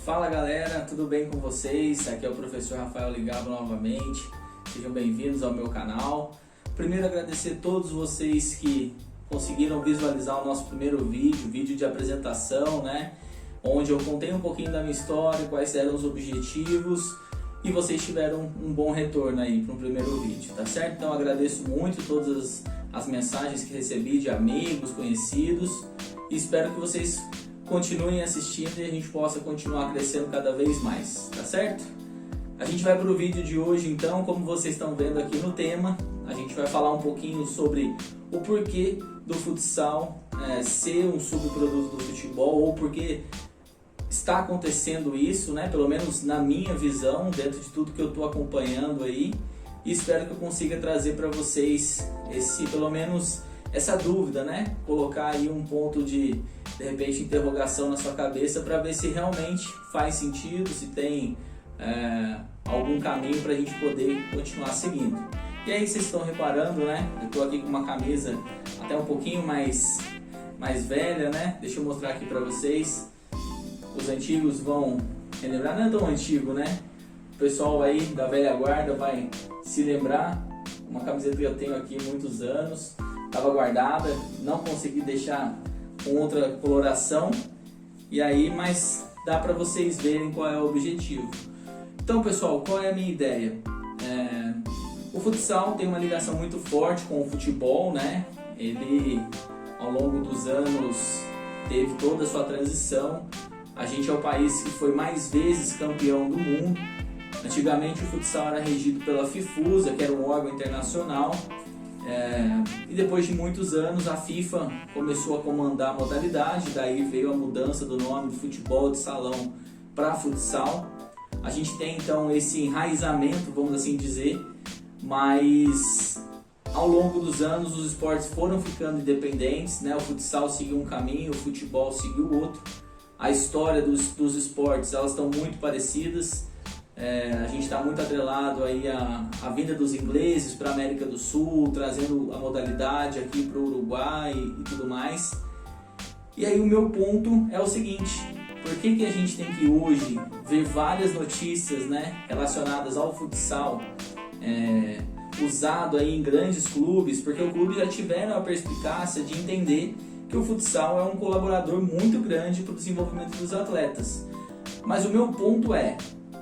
Fala galera, tudo bem com vocês? Aqui é o professor Rafael Ligado novamente. Sejam bem-vindos ao meu canal. Primeiro agradecer a todos vocês que conseguiram visualizar o nosso primeiro vídeo de apresentação, né? Onde eu contei um pouquinho da minha história, quais eram os objetivos e vocês tiveram um bom retorno aí para o primeiro vídeo, tá certo? Então agradeço muito todas as mensagens que recebi de amigos, conhecidos e espero que vocês continuem assistindo e a gente possa continuar crescendo cada vez mais, tá certo? A gente vai para o vídeo de hoje então, como vocês estão vendo aqui no tema, a gente vai falar um pouquinho sobre o porquê do futsal ser um subproduto do futebol ou porquê está acontecendo isso, né? Pelo menos na minha visão, dentro de tudo que eu estou acompanhando aí, e espero que eu consiga trazer para vocês pelo menos essa dúvida, né? Colocar aí um ponto de repente interrogação na sua cabeça para ver se realmente faz sentido, se tem algum caminho para a gente poder continuar seguindo. E aí vocês estão reparando, né? Eu estou aqui com uma camisa até um pouquinho mais velha, né? Deixa eu mostrar aqui para vocês. Os antigos vão relembrar, não é tão antigo, né? O pessoal aí da velha guarda vai se lembrar. Uma camiseta que eu tenho aqui há muitos anos, estava guardada, não consegui deixar com outra coloração. E aí, mas dá para vocês verem qual é o objetivo. Então, pessoal, qual é a minha ideia? O futsal tem uma ligação muito forte com o futebol, né? Ele, ao longo dos anos, teve toda a sua transição. A gente é o país que foi mais vezes campeão do mundo. Antigamente o futsal era regido pela FIFUSA, que era um órgão internacional. E depois de muitos anos a FIFA começou a comandar a modalidade, daí veio a mudança do nome de futebol de salão para futsal. A gente tem então esse enraizamento, vamos assim dizer, mas ao longo dos anos os esportes foram ficando independentes, né? O futsal seguiu um caminho, o futebol seguiu outro. A história dos esportes, elas estão muito parecidas. A gente está muito atrelado aí à vinda dos ingleses para a América do Sul, trazendo a modalidade aqui para o Uruguai e tudo mais. E aí o meu ponto é o seguinte: por que a gente tem que hoje ver várias notícias, né, relacionadas ao futsal usado aí em grandes clubes? Porque o clube já tiveram a perspicácia de entender que o futsal é um colaborador muito grande para o desenvolvimento dos atletas. Mas o meu ponto é,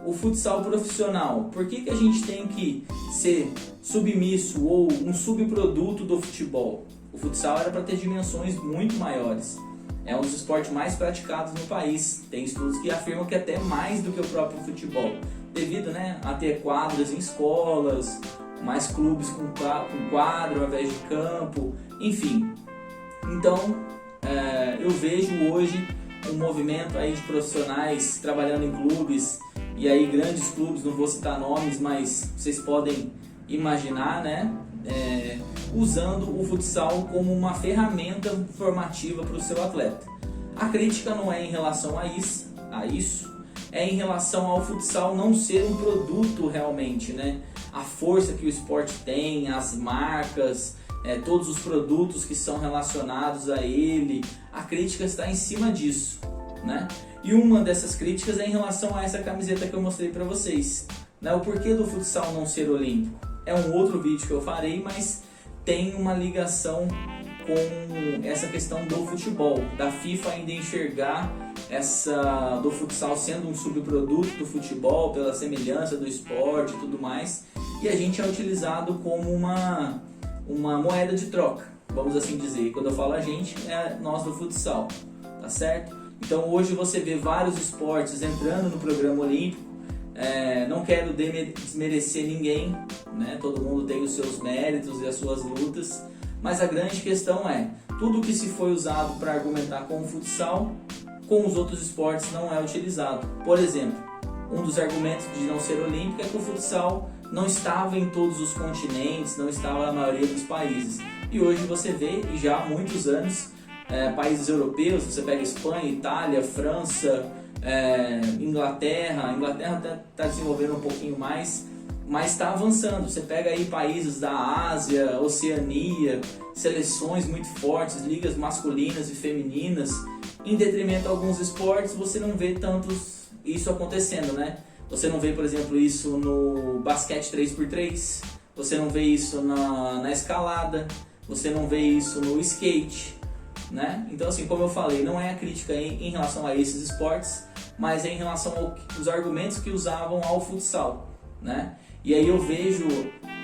o futsal profissional, por que a gente tem que ser submisso ou um subproduto do futebol? O futsal era para ter dimensões muito maiores. É um dos esportes mais praticados no país. Tem estudos que afirmam que até mais do que o próprio futebol, devido, né, a ter quadras em escolas, mais clubes com quadro ao invés de campo, enfim. Então, eu vejo hoje um movimento aí de profissionais trabalhando em clubes, e aí grandes clubes, não vou citar nomes, mas vocês podem imaginar, né? Usando o futsal como uma ferramenta formativa para o seu atleta. A crítica não é em relação a isso, é em relação ao futsal não ser um produto realmente, né? A força que o esporte tem, as marcas, todos os produtos que são relacionados a ele, a crítica está em cima disso, né? E uma dessas críticas é em relação a essa camiseta que eu mostrei para vocês, né? O porquê do futsal não ser olímpico. É um outro vídeo que eu farei, mas tem uma ligação com essa questão do futebol, da FIFA ainda enxergar do futsal sendo um subproduto do futebol, pela semelhança do esporte e tudo mais, e a gente é utilizado como uma moeda de troca, vamos assim dizer. Quando eu falo a gente, é nós do futsal, tá certo? Então hoje você vê vários esportes entrando no programa olímpico. Não quero desmerecer ninguém, né? Todo mundo tem os seus méritos e as suas lutas, mas a grande questão é, tudo que se foi usado para argumentar com o futsal, com os outros esportes não é utilizado. Por exemplo, um dos argumentos de não ser olímpico é que o futsal não estava em todos os continentes, não estava na maioria dos países. E hoje você vê, e já há muitos anos, países europeus, você pega Espanha, Itália, França, Inglaterra está desenvolvendo um pouquinho mais, mas está avançando. Você pega aí países da Ásia, Oceania, seleções muito fortes, ligas masculinas e femininas, em detrimento a alguns esportes, você não vê tantos isso acontecendo, né? Você não vê, por exemplo, isso no basquete 3x3, você não vê isso na escalada, você não vê isso no skate, né? Então, assim, como eu falei, não é a crítica em relação a esses esportes, mas é em relação aos argumentos que usavam ao futsal, né? E aí eu vejo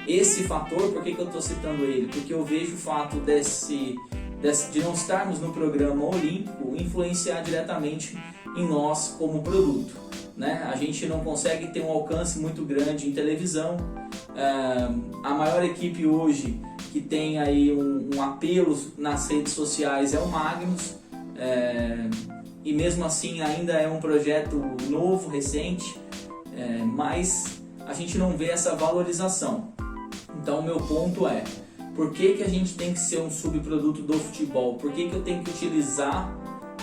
esse fator, por que eu estou citando ele? Porque eu vejo o fato de não estarmos no programa olímpico influenciar diretamente em nós como produto, né? A gente não consegue ter um alcance muito grande em televisão. A maior equipe hoje que tem aí um apelo nas redes sociais é o Magnus, e mesmo assim ainda é um projeto novo, recente, mas a gente não vê essa valorização. Então o meu ponto é, por que a gente tem que ser um subproduto do futebol? Por que eu tenho que utilizar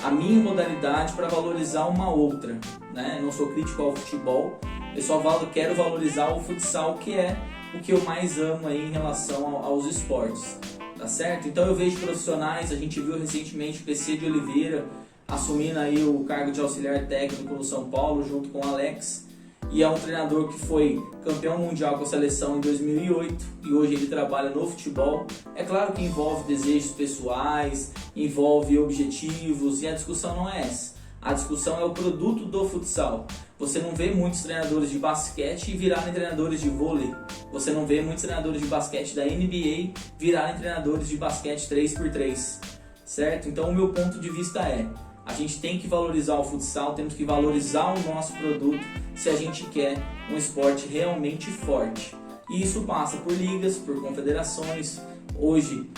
a minha modalidade para valorizar uma outra, né? Eu não sou crítico ao futebol, eu só quero valorizar o futsal, que é o que eu mais amo aí em relação aos esportes, tá certo? Então eu vejo profissionais, a gente viu recentemente o PC de Oliveira assumindo aí o cargo de auxiliar técnico no São Paulo junto com o Alex, e é um treinador que foi campeão mundial com a seleção em 2008 e hoje ele trabalha no futebol. É claro que envolve desejos pessoais, envolve objetivos, e a discussão não é essa. A discussão é o produto do futsal. Você não vê muitos treinadores de basquete virarem treinadores de vôlei. Você não vê muitos treinadores de basquete da NBA virarem treinadores de basquete 3x3, certo? Então o meu ponto de vista é, a gente tem que valorizar o futsal, temos que valorizar o nosso produto se a gente quer um esporte realmente forte. E isso passa por ligas, por confederações. Hoje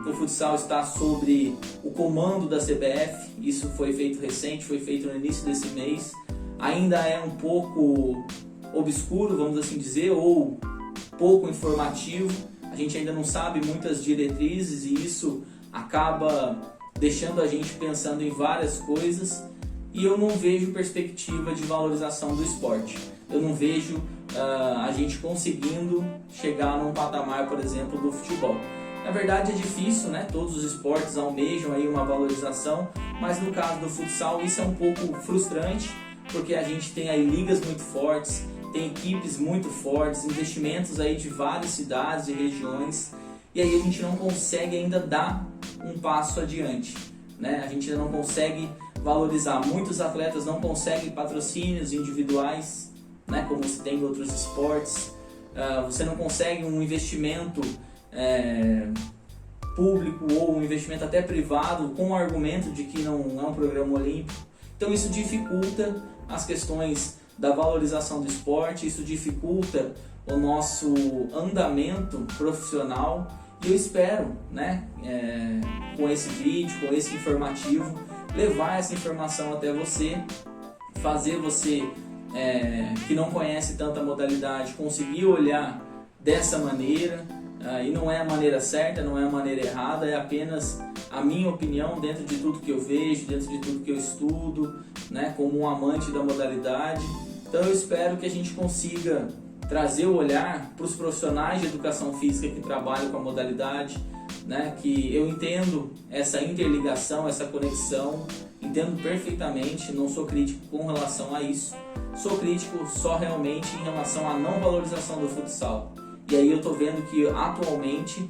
o futsal está sob o comando da CBF, isso foi feito recente, foi feito no início desse mês. Ainda é um pouco obscuro, vamos assim dizer, ou pouco informativo. A gente ainda não sabe muitas diretrizes e isso acaba deixando a gente pensando em várias coisas, e eu não vejo perspectiva de valorização do esporte. Eu não vejo a gente conseguindo chegar num patamar, por exemplo, do futebol. Na verdade é difícil, né? Todos os esportes almejam aí uma valorização, mas no caso do futsal isso é um pouco frustrante, porque a gente tem aí ligas muito fortes, tem equipes muito fortes, investimentos aí de várias cidades e regiões, e aí a gente não consegue ainda dar um passo adiante, né? A gente ainda não consegue valorizar. Muitos atletas não conseguem patrocínios individuais, né? Como se tem em outros esportes. Você não consegue um investimento público ou um investimento até privado com o argumento de que não é um programa olímpico. Então isso dificulta as questões da valorização do esporte, isso dificulta o nosso andamento profissional. E eu espero, né, com esse vídeo, com esse informativo, levar essa informação até você, fazer você que não conhece tanta modalidade conseguir olhar dessa maneira, e não é a maneira certa, não é a maneira errada, é apenas a minha opinião dentro de tudo que eu vejo, dentro de tudo que eu estudo, né, como um amante da modalidade. Então eu espero que a gente consiga trazer o olhar para os profissionais de educação física que trabalham com a modalidade, né? Que eu entendo essa interligação, essa conexão, entendo perfeitamente, não sou crítico com relação a isso, sou crítico só realmente em relação à não valorização do futsal. E aí eu estou vendo que atualmente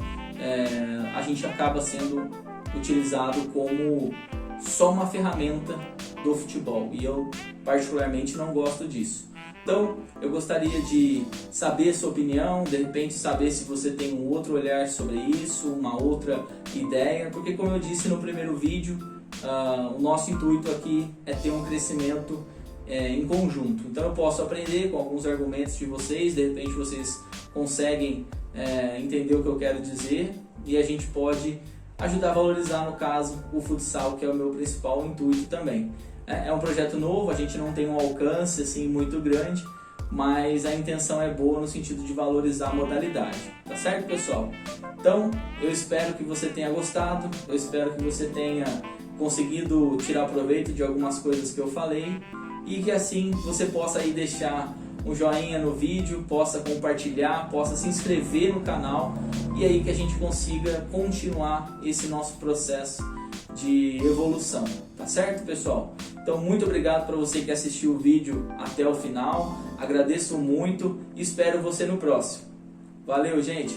a gente acaba sendo utilizado como só uma ferramenta do futebol, e eu particularmente não gosto disso. Então, eu gostaria de saber a sua opinião, de repente saber se você tem um outro olhar sobre isso, uma outra ideia, porque como eu disse no primeiro vídeo, o nosso intuito aqui é ter um crescimento em conjunto. Então eu posso aprender com alguns argumentos de vocês, de repente vocês conseguem entender o que eu quero dizer, e a gente pode ajudar a valorizar, no caso, o futsal, que é o meu principal intuito também. É um projeto novo, a gente não tem um alcance assim muito grande, mas a intenção é boa no sentido de valorizar a modalidade, tá certo, pessoal? Então, eu espero que você tenha gostado, eu espero que você tenha conseguido tirar proveito de algumas coisas que eu falei, e que assim você possa aí deixar um joinha no vídeo, possa compartilhar, possa se inscrever no canal, e aí que a gente consiga continuar esse nosso processo de evolução, tá certo, pessoal? Então Então, muito obrigado para você que assistiu o vídeo até o final. Agradeço muito e espero você no próximo. Valeu, gente!